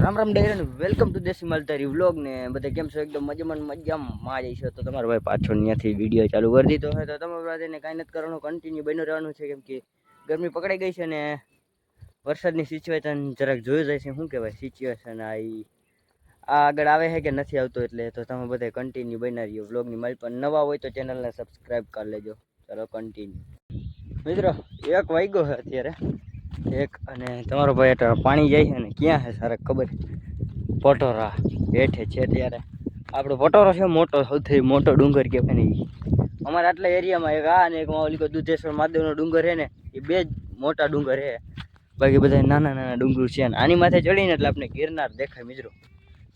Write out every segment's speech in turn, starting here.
Ram Ram ડેરન welcome to દેશી માલધારી vlog ને બધા કેમ છો? એકદમ મજામાં જઈશો તો તમારો ભાઈ પાછળ ત્યાંથી વિડીયો ચાલુ કરી દીધો હોય તો તમારે ભાઈને કાંઈ નથી કરવાનું, કન્ટિન્યુ બન્યું રહેવાનું છે. કેમ કે ગરમી પકડાઈ ગઈ છે ને વરસાદની સિચ્યુએશન જરાક જોઈ જાય છે. શું કહેવાય સિચ્યુએશન આ આગળ આવે છે કે નથી આવતો, એટલે તો તમે બધા કન્ટિન્યુ બના રહ્યો વ્લોગની મારી પણ નવા હોય તો ચેનલને સબસ્ક્રાઈબ કરી લેજો. ચાલો કન્ટિન્યુ મિત્રો, 1 વાગ્યો છે અત્યારે અને તમારો ભાઈ અત્યારે પાણી જાય છે ને ક્યાં છે સારા ખબર? પટોરા હેઠે છે. ત્યારે આપણો પટોરો છે મોટો, સૌથી મોટો ડુંગર કહેવાય ને. અમારા આટલા એરિયામાં એક આ અને એક ઓલી દુધેશ્વર મહાદેવનો ડુંગર છે ને, એ બે જ મોટા ડુંગર છે. બાકી બધા નાના નાના ડુંગર છે. આની માથે ચડીને એટલે આપણે ગિરનાર દેખાય મિત્રો.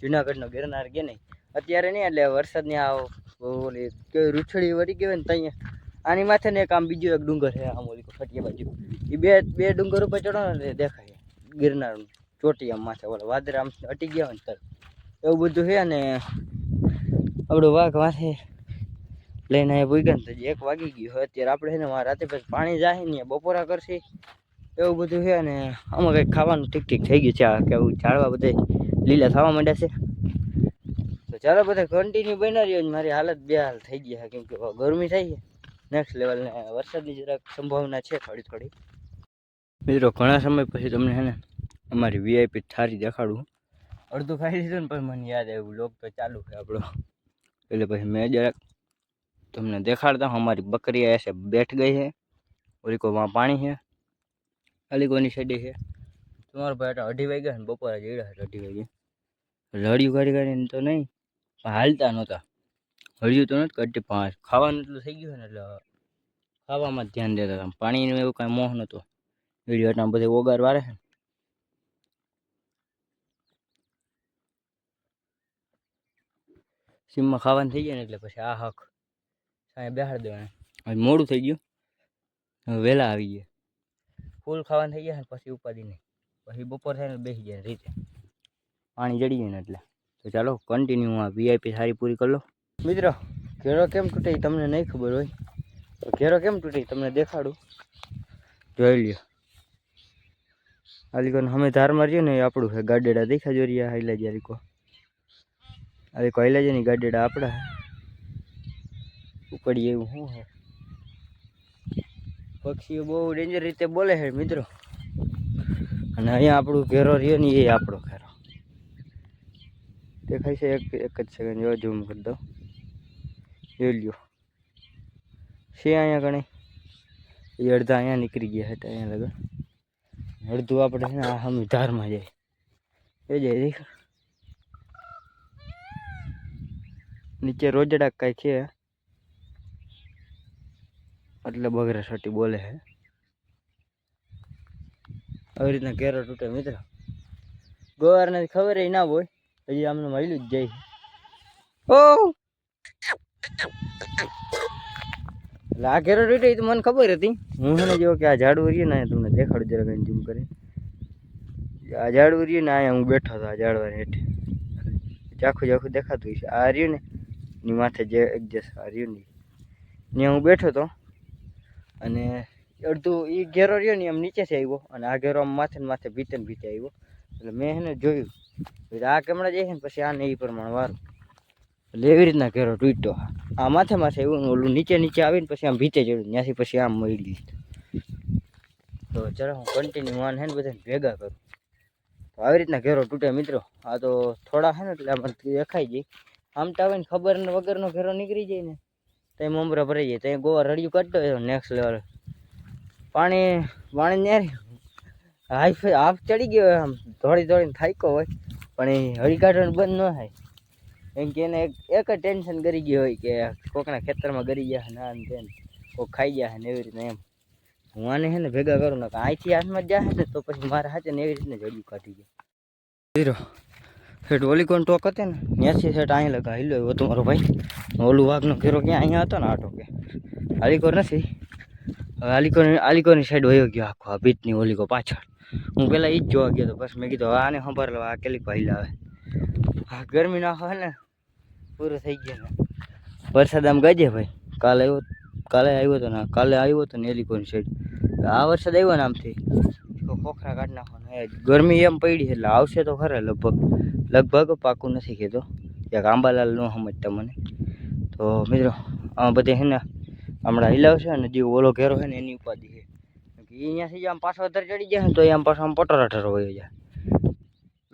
જુનાગઢનો ગિરનાર કે નહીં અત્યારે નહીં, એટલે વરસાદની આ ઓલી કેવી રૂછડી વળી કહેવાય ને ત્યાં આની માથે ને એક આમ બીજો એક ડુંગર છે આમ ઓલી ફટિયા બાજુ. એ બે ડુંગર ઉપર ચડો ને દેખાય ગિરનારનું ચોટી આમ માથે ઓલા વાદરા આમ અટી ગયા હોય ને તર એવું બધું છે. અને આપણું વાઘ માથે લઈને અહીંયા ભૂગ્યા ને તો 1 વાગી ગયું હોય અત્યારે. આપણે છે ને રાતે પછી પાણી જાય ને બપોરા કરશે એવું બધું છે. અને આમાં કંઈક ખાવાનું ઠીક થઈ ગયું છે. આ કેવું ઝાડવા બધા લીલા થવા માંડ્યા છે. તો ચાલો બધા કન્ટિન્યુ બના રહ્યો. મારી હાલત બેહાલ થઈ ગઈ છે કેમ કે ગરમી થઈ છે નેક્સ્ટ લેવલ ને વરસાદની જરાક સંભાવના છે થોડી. મિત્રો ઘણા સમય પછી તમને છે ને અમારી વીઆઈપી થાળી દેખાડું. અડધું ખાઈ લીધું ને પછી મને યાદ આવ્યું લોક તો ચાલુ છે આપણો, એટલે પછી મેં જરાક તમને દેખાડતા હું. અમારી બકરી એસે બેઠ ગઈ છે. ઓલીકોમાં પાણી છે, અલીકોની સાઈડે છે. તમારો ભાઈ 2:30 વાગ્યા ને બપોરે જડ્યા છે 2:30 વાગે. લડિયું કાઢીને તો નહીં પણ હાલતા નહોતા. હળિયું તો નથી કાઢતી 5 ખાવાનું એટલું થઈ ગયું ને એટલે ખાવામાં જ ધ્યાન દેતા હતા. પાણીનું એવું કાંઈ મોહ નહોતો. વિડીયો એટલા બધા ઓગાર વારે છે. સીમમાં ખાવાનું થઈ જાય ને એટલે પછી આ હક સાંઈ બેહાડી દેવાને. હવે મોડું થઈ ગયું, હવે વહેલા આવી ગયા. ફૂલ ખાવાનું થઈ ગયા ને પછી ઉપાધિ નહીં, પછી બપોર થાય ને બેસી જાય રીતે પાણી જડી જાય ને એટલે. તો ચાલો કન્ટિન્યુ આ વીઆઈપી સારી પૂરી કરી લો. મિત્રો ઘેરો કેમ તૂટે તમને નહીં ખબર હોય તો ઘેરો કેમ તૂટે તમને દેખાડું, જોઈ લ્યો. આલીકોને અમે ધાર મારીએ ને એ આપણું છે. ગાડેડા દેખા જો રહ્યા હાઈલા જારીકો હાઈલા છે ને ગાડેડા આપણા ઉપડીએ એવું શું છે. પક્ષીઓ બહુ ડેન્જર રીતે બોલે છે મિત્રો. અને અહીંયા આપણું ઘેરો રહ્યો ને એ આપણો ઘેરો દેખાય છે. એક જ સેકન્ડ જો ઝૂમ કરી દો, જોઈ લ્યો. છે અહીંયા ગણે એ અડધા અહીંયા નીકળી ગયા હતા અહીંયા લગા. અડધું આપણે છે ને આ હમ ધારમાં જાય એ જાય દેખ નીચે રોજડા કાંઈ છે એટલે બગરા છોટી બોલે છે. આવી રીતના ઘેરો તૂટે મિત્રો. ગોવારને ખબર ના હોય હજી આમને મળ્યું જ જાય. ઓ એટલે આ ઘેરો તૂટે તો મને ખબર હતી. હું છે ને જો કે આ ઝાડવું રહ્યું ને તમને દેખાડું જરા કઈ ઝૂમ કરી. આ ઝાડવું રહ્યું ને અહીંયા હું બેઠો હતો આ ઝાડવાની હેઠે. ઝાખું દેખાતું છે. આ રહ્યું ને એની માથે જે એડજસ્ટ આ રહ્યું ને ત્યાં હું બેઠો હતો. અને અડધું એ ઘેરો રહ્યો ને એમ નીચેથી આવ્યો અને આ ઘેરો આમ માથે ભીતે આવ્યો. એટલે મેં છે ને જોયું આ કેમડા જાય છે ને પછી આને એ પ્રમાણે વારું એટલે એવી રીતના ઘેરો તૂટ્યો. આ માથે આવ્યું ઓલું નીચે આવીને પછી આમ ભીતે ચડ્યું ત્યાંથી પછી આમ મળી લીધું. તો જરા હું કન્ટિન્યુ વાન છે ને બધાને ભેગા કરું. તો આવી રીતના ઘેરો તૂટે મિત્રો. આ તો થોડા છે ને એટલે આમાં દેખાઈ જાય. આમ તો આવે ને ખબર વગરનો ઘેરો નીકળી જાય ને તો મમરા ભરાઈ જાય. તો ગોવા રડિયું કાઢતો હોય નેક્સ્ટ લેવલ પાણી ન્યારે હાફ ચડી ગયો હોય. આમ દોડીને થાક્યો હોય પણ એ હળી કાઢવાનું બંધ ન થાય. એમ કે એને એક જ ટેન્શન કરી ગયું હોય કે કોકના ખેતરમાં ગરી ગયા ના ને તેને કોક ખાઈ ગયા ને એવી રીતના. એમ હું આને છે ને ભેગા કરું ને અહીંથી હાથમાં જ જાય ને તો પછી મારા હાથે ને એવી રીતના જડિયું કાઢી જાય. હીરો સેટ ઓલીકોન ટોક હતી ને ત્યાંથી સેટ અહીં લગા હિલો એવો તમારો ભાઈ. ઓલું વાઘનો ઘેરો ક્યાં અહીંયા હતો ને આ ટોકે. આલીકોર નથી, હવે આલીકોની સાઈડ વયો ગયો આખો આ બીચની ઓલીકો પાછળ. હું પહેલાં એ જ જોવા ગયો હતો. પછી મેં કીધું આને સંભાળ લો આ કેલીક ભાઈ આવે. હા ગરમી ના હોય ને પૂરું થઈ ગયું ને વરસાદ આમ ગાજે ભાઈ. કાલે આવ્યો હતો ને એલિકોની સાઈડ. આ વરસાદ આવ્યો ને આમથી ખોખરા કાઢી નાખવાના. ગરમી એમ પડી એટલે આવશે તો ખરા લગભગ પાકું નથી કીધો. ક્યાંક આંબાલાલ ન સમજતા મને. તો મિત્રો આ બધે છે ને હમણાં હિલાવશે અને જે ઓલો ઘેરો છે ને એની ઉપાધિ છે. એ અહીંયાથી આમ પાછો વધારે ચડી જાય ને તો આમ પાછો આમ પટોરાઠરો હોય જાય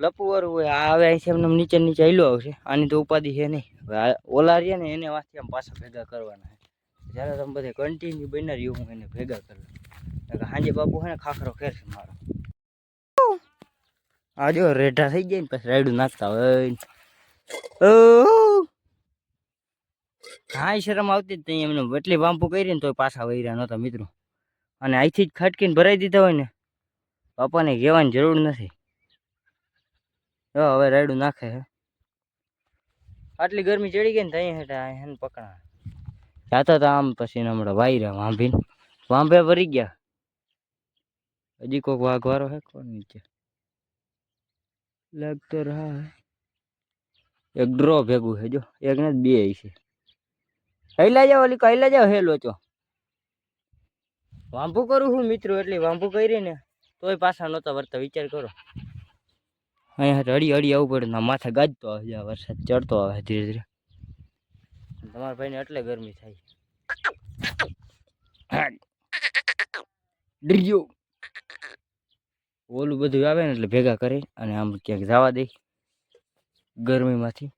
લપુવાળું હોય. આ હવે અહીંથી એમને નીચે નીચે હિલો આવશે. આની તો ઉપાધિ છે નહીં. હવે ઓલા રહ્યા ને એને વાંચી આમ પાછા ભેગા કરવાના. જ્યારે તમે બધે કન્ટિન્યુ બની રહ્યું હું એને ભેગા કરું. હાંજે બાપુ છે ને ખાખરો ખેરશે મારો. આ જો રેઢા થઈ જાય ને પછી રાયડું નાખતા હોય. હા શરમ આવતી જ નહીં એમને. એટલી વાંપુ કરી ને તો પાછા વૈરા નહોતા મિત્રો. અને અહીંથી જ ખટકીને ભરાઈ દીધા હોય ને બાપાને કહેવાની જરૂર નથી. હવે રાયડું નાખે હે. આટલી ગરમી ચડી ગઈ ને ત્યાં હેઠા એને પકડા જાતા હતા આમ પછી હમણાં વાયરા વાંભે ભરી ગયા. હજી કોઈક વાઘવારો હે કોણ નીચે લાગતો રહા. એક ડ્રો ભેગું છે જો એક ને બે છે. કઈલા જાવ ઓલી કઈલા જાવ હે લોચો વાંભું કરું હું મિત્રો. એટલી વાંભું કરી ને તોય પાછા નહોતા વર્તા. વિચાર કરો અહીંયા હળી હળી આવવું પડે ના માથે ગાજતો આવે. વરસાદ ચડતો આવે ધીરે ધીરે. તમારા ભાઈને એટલે ગરમી થાય. ડર્યો ઓલું બધું આવે ને એટલે ભેગા કરી અને આમ ક્યાંક જવા દે ગરમીમાંથી.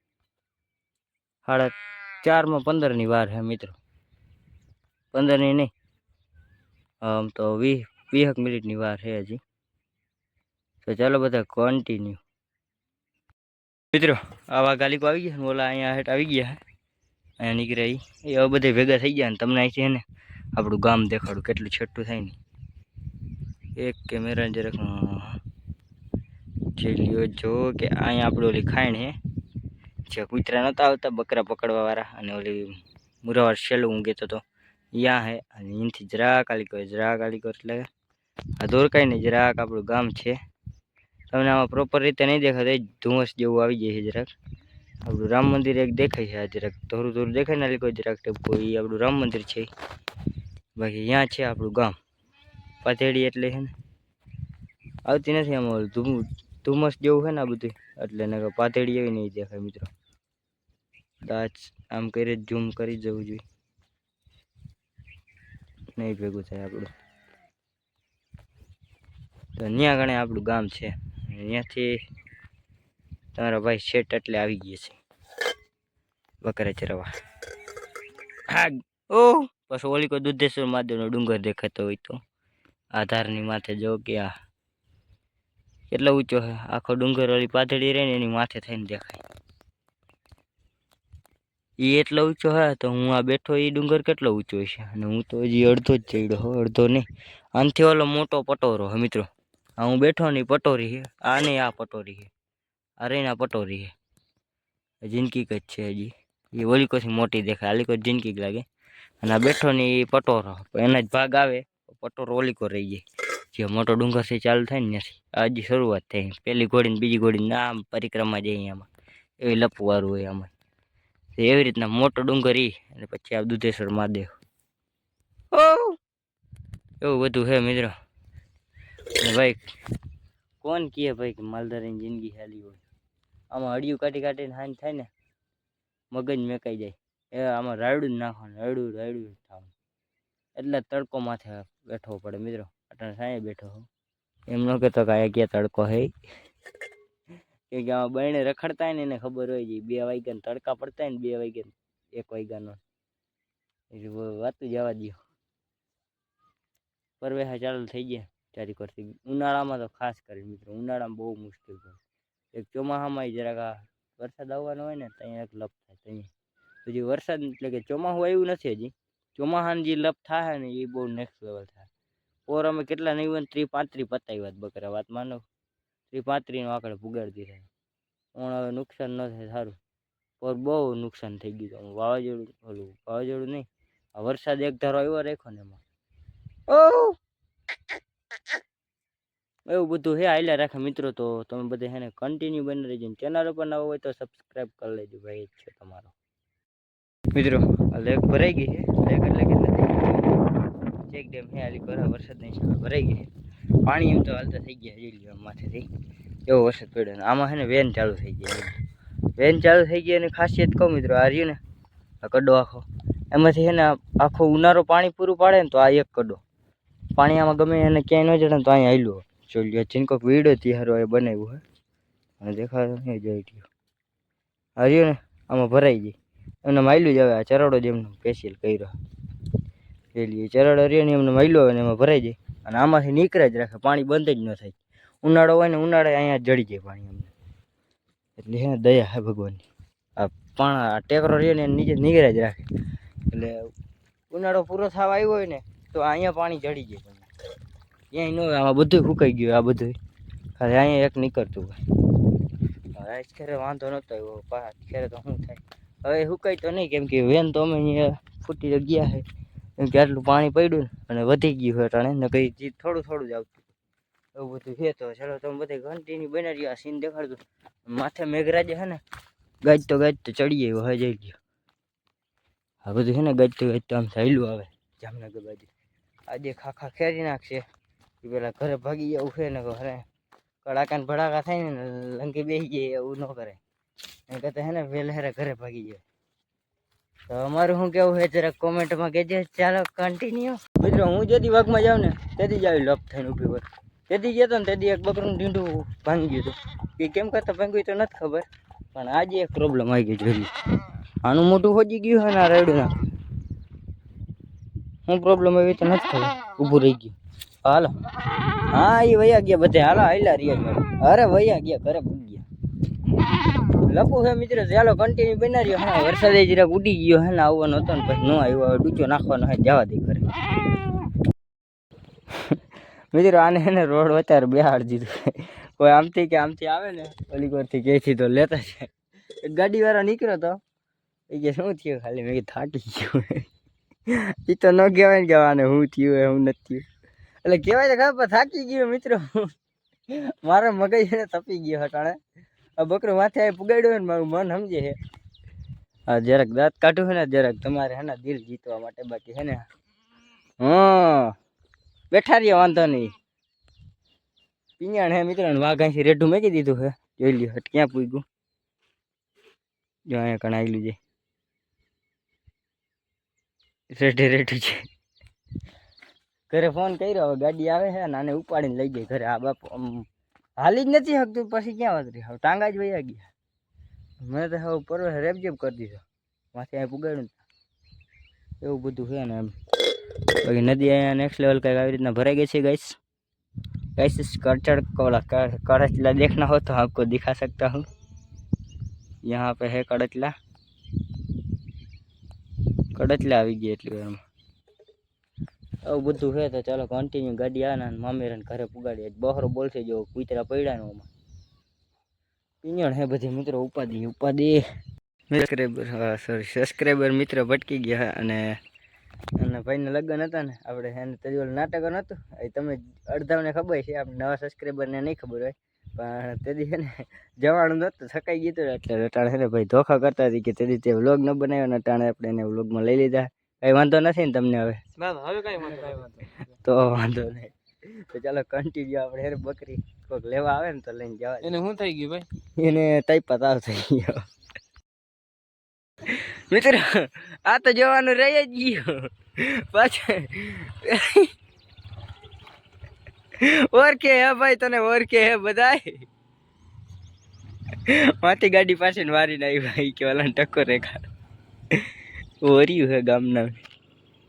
4:30 15ની વાર હે મિત્રો. 15ની નહીં આમ તો 20 મિનિટની વાર છે હજી. તો ચાલો બધા કન્ટિન્યુ મિત્રો. આવા ગાલીકો આવી ગયા ને ઓલા અહીંયા હેઠ આવી ગયા. અહીંયા નીકળ્યા એ હવે બધા ભેગા થઈ ગયા ને તમને અહીંથી છે ને આપણું ગામ દેખાડું કેટલું છઠ્ઠું થાય ને. એક કેમેરા જરાક લ્યો જો કે અહીંયા આપણે ઓલી ખાઈણ હે જે કૂતરા નહોતા આવતા બકરા પકડવા વાળા અને ઓલી મુરાવાર શેલું હું કહેતો હતો ત્યાં હે. અને અહીંથી જરાક આલીકો એટલે આ ધોરકાઈ ને જરાક આપણું ગામ છે. તમને આમાં પ્રોપર રીતે નહીં દેખાતા ધુમ્મસ જેવું આવી જાય છે જરાક. આપણું રામ મંદિર એક દેખાય છે. આ જરાક થોડું દેખાય ને આલીકો જરાક ટપકો એ આપણું રામ મંદિર છે. બાકી અહીંયા છે આપણું ગામ પાથેડી એટલે છે ને આવતી નથી આમાં ધુમ્મસ જેવું છે ને આ બધું એટલે ને પાથેડી એવી નહીં દેખાય મિત્રો. દાચ આમ કરી ઝૂમ કરી જવું જોઈએ નહીં ભેગું થાય આપણું. તો ત્યાં ગણે આપણું ગામ છે. ત્યાંથી તમારા ભાઈ શેઠ એટલે આવી ગયા છે બકરા ચરવા. હા ઓ પછી ઓલી કોઈ દુધેશ્વર મહાદેવનો ડુંગર દેખાતો હોય તો આધારની માથે જો કે આ કેટલો ઊંચો છે. આખો ડુંગર ઓલી પાથડી રહે ને એની માથે થઈને દેખાય. એ એટલો ઊંચો હે તો હું આ બેઠો એ ડુંગર કેટલો ઊંચો છે. અને હું તો હજી અડધો જ ચડ્યો હો. અડધો નહીં આનથી ઓલો મોટો પટોરો હે મિત્રો. આ હું બેઠો ને પટોરી છે. આ નહીં આ પટોરી છે. આ રહીને આ પટોરી છે. જિંદગી જ છે હજી. એ ઓલી કોથી મોટી દેખાય આલી કોઈ જિંદગી લાગે. અને આ બેઠો ને એ પટોરો એના જ ભાગ આવે પટોરો ઓલીકો રહી જાય. જે મોટો ડુંગરથી ચાલુ થાય ને ત્યાંથી આ હજી શરૂઆત થઈ. પહેલી ઘોડીને બીજી ઘોડીને આમ પરિક્રમા જઈએ આમાં એવી લપવારું હોય આમાં. એવી રીતના મોટો ડુંગર અને પછી આ દુધેશ્વર મહાદેવ એવું બધું છે મિત્રો. ભાઈ કોણ કહે ભાઈ કે માલધારીની જિંદગી હાલી હોય. આમાં હડિયું કાઢીને હાન થાય ને મગજ મેકાઈ જાય. એ આમાં રાયડું જ નાખવાનું રાયડું થવાનું. એટલે તડકો માથે બેઠવો પડે મિત્રો. અટાણે સાંજે બેઠો હો એમ ન કહેતો કે અહીંયા ક્યાં તડકો હે. કે આમાં બહેણે રખડતા હોય ને એને ખબર હોય છે 2 વાગ્યાને તડકા પડતા હોય ને 2 વાગ્યા 1 વાગ્યાનો વાતું જવા દો. પરવેહા ચાલુ થઈ ગયા ચારી કરતી. ઉનાળામાં તો ખાસ કરી મિત્રો ઉનાળામાં બહુ મુશ્કેલ પડે. એક ચોમાસામાં જરાક આ વરસાદ આવવાનો હોય ને ત્યાં એક લપ થાય. ત્યાં હજી વરસાદ એટલે કે ચોમાસું આવ્યું નથી હજી. ચોમાસાની જે લપ થાય ને એ બહુ નેક્સ્ટ લેવલ થાય. પોર અમે કેટલા નહીં હોય 30 35 પતાવી વાત બકરા વાત માનો 30 35 નો આંકડે પુગાડી દીધા. પણ હવે નુકસાન ન થાય સારું. પર બહુ નુકસાન થઈ ગયું. વાવાઝોડું નહીં આ વરસાદ એક ધારો આવ્યો રાખ્યો ને એમાં એવું બધું હે હાલ્યા રાખે મિત્રો. તો તમે બધા એને કન્ટિન્યુ બની રહેજો. ચેનલ ઉપર નવો હોય તો સબસ્ક્રાઈબ કરી લેજો ભાઈ. જ છે તમારો મિત્રો. આ લેક ભરાઈ ગઈ છે. લેક એટલે કે ચેક ડેમ હે આલી પર વરસાદ નહીં ભરાઈ ગઈ. પાણી એમ તો હાલતા થઈ ગયા જોઈ લ્યો માથેથી એવો વરસાદ પડ્યો ને આમાં છે ને વેન ચાલુ થઈ ગઈ વેન ચાલુ થઈ ગઈ અને ખાસિયત કહું મિત્રો આ રહ્યું ને આ કડો આખો એમાંથી છે ને આખો ઉનાળો પાણી પૂરું પાડે ને તો આ એક કડો પાણી આમાં ગમે એને ક્યાંય ન જડે ને તો અહીંયા હાલ્યો જોઈ લ્યો ચીનકોક વીડો તિહારો એ બનાવ્યું હે અને દેખાતો નહીં જોઈ લ્યો આ રહ્યું ને આમાં ભરાઈ જાય એમને માયલું જ આવે આ ચરડો જ એમનો સ્પેશિયલ કર્યો પેલી ચરડો રહ્યો ને એમને માયલું આવે ને એમાં ભરાઈ જાય અને આમાંથી નીકળે જ રાખે પાણી બંધ જ ન થાય ઉનાળો હોય ને ઉનાળે અહીંયા જડી જાય પાણી અમને એટલે હે ને દયા હે ભગવાનની આ આ ટેકરો રહ્યો ને નીચે નીકળે જ રાખે એટલે ઉનાળો પૂરો થવા આવ્યો હોય ને તો અહીંયા પાણી જડી જાય તમને ક્યાંય ન હોય આમાં બધું સુકાઈ ગયું આ બધું ખાલી અહીંયા એક નીકળતું હોય હવે ખેરે વાંધો નહોતો આવ્યો પાછા ખેરે તો શું થાય હવે સુકાય તો નહીં કેમ કે વેન તો અમે અહીંયા ફૂટી ગયા છે કેમ કે આટલું પાણી પડ્યું ને અને વધી ગયું હોય ટાણે ને કંઈ થોડું થોડું જ આવતું એવું બધું છે તો ચાલો તમે બધે ઘંટીની બની રહ્યા સીન દેખાડતું માથે મેઘરાજે છે ને ગાજ તો ચડી આવ્યો હવે જઈ ગયો આ બધું છે ને ગાજતો આમ થયેલું આવે જામનગર બાજુ આજે ખાખા ખેરી નાખશે એ પેલા ઘરે ભાગી જવું છે ને ઘરે કડાકા ને ભડાકા થાય ને લંકી બેસી જાય એવું ન કરે એ કરતા છે ને વહેલા ઘરે ભાગી જાય તો અમારું શું કેવું છે જરાક કોમેન્ટમાં કહેજે ચાલો કન્ટિન્યુ મિત્રો હું જેથી વાગમાં જાઉં ને તેથી જ આવી લોક થઈને ઊભી હોય તેથી જતો ને તેથી એક બકરું ઢીંઢું ભાંગી ગયું હતું એ કેમ કરતા ભાંગ્યું તો નથી ખબર પણ આજે એક પ્રોબ્લેમ આવી ગઈ જોઈ આનું મોટું હોજી ગયું હોય ને આ રાયડું નાખે શું પ્રોબ્લેમ આવી તો નથી ખબર ઊભું રહી ગયું હાલો હા એ વયા ગયા બધે હાલો હાલ્યા રહ્યા અરે વયા ગયા ઘરે પૂગ ગયા લપું છે મિત્રો ચાલો કન્ટિન્યુ બના રહ્યો હા વરસાદે જરાક ઉડી ગયો હે ને આવવાનો હતો ને પછી ન આવ્યો હવે ડૂચો નાખવાનો હે જવા દે ઘરે મિત્રો આને એને રોડ વચાર બેહાડ દીધું કોઈ આમથી કે આમથી આવે ને ઓલી કોરથી ક્યાંથી તો લેતા છે એક ગાડીવાળો નીકળ્યો તો એ કે શું થયું ખાલી મેં થાકી ગયું એ તો ન કહેવાય ને કે આને શું થયું હું નથી એટલે કહેવાય તો ખબર થાકી ગયો મિત્રો મારો મગજ એને તપી ગયો હટાણે આ બકરો માથે આવી પુગાડ્યો ને મારું મન સમજે છે હા જરાક દાંત કાઢું છે ને જરાક તમારે હે ને દિલ જીતવા માટે બાકી છે ને હા બેઠા રહ્યા વાંધો નહીં પિંજાણ હે મિત્રો વાઘ અહીંથી રેઢું મેકી દીધું છે જોઈ લ્યો હટ ક્યાં પૂગ્યું જો અહીંયા કણ આવેલું છે રેઢું છે ઘરે ફોન કર્યો હવે ગાડી આવે છે ને આને ઉપાડીને લઈ ગઈ ઘરે આ બાપ હાલી જ નથી શકતું પછી ક્યાં વાતરી હવે ટાંગા જ વયા ગયા મેં તો હવે પરવે રેપજેપ કરી દીધો માથે અહીં પુગાડ્યું એવું બધું છે ને એમ બાકી નદી અહીંયા નેક્સ્ટ લેવલ કંઈક આવી રીતના ભરાઈ ગઈ છે ગાઈસ कड़चला देखना हो तो आपको दिखा सकता हूँ यहाँ पे है कड़चला આવી ગઈ એટલી વારમાં આવું બધું છે તો ચાલો કન્ટિન્યુ ગાડી આવે ને મામેરાને ઘરે પુગાડીએ બહરો બોલશે જો કૂતરા પડ્યા ને ઓમાં પિંજણ હે બધી મિત્રો ઉપાડી સબસ્ક્રાઈબર મિત્ર ભટકી ગયા અને ભાઈને લગ્ન હતા ને આપણે એને તેજોલ નાટક નહોતું એ તમે અડધાને ખબર છે આપણે નવા સબસ્ક્રાઈબરને નહીં ખબર હોય પણ તેથી છે ને જવાનું નહોતું થકાઈ ગયું એટલે અટાણે છે ને ભાઈ ધોખા કરતા હતી કે તેથી તે વ્લોગ ન બનાવ્યો ને અટાણે આપણે એને વ્લોગમાં લઈ લીધા કંઈ વાંધો નથી ને તમને હવે તો વાંધો નહીં તો ચાલો કન્ટિન્યુ આપણે હેર બકરી કોઈક લેવા આવે ને તો લઈને જવા એને શું થઈ ગયું ભાઈ એને તાઈપા તાવ થઈ ગયો મિત્ર આ તો જવાનું રહી જ ગયું પાછળ ઓળખે હે ભાઈ તને ઓળખે હે બધાય માથી ગાડી પાછળ વારીને આવી ભાઈ કે ઓલા ટક્કર રેખા ઓર્યું હે ગામના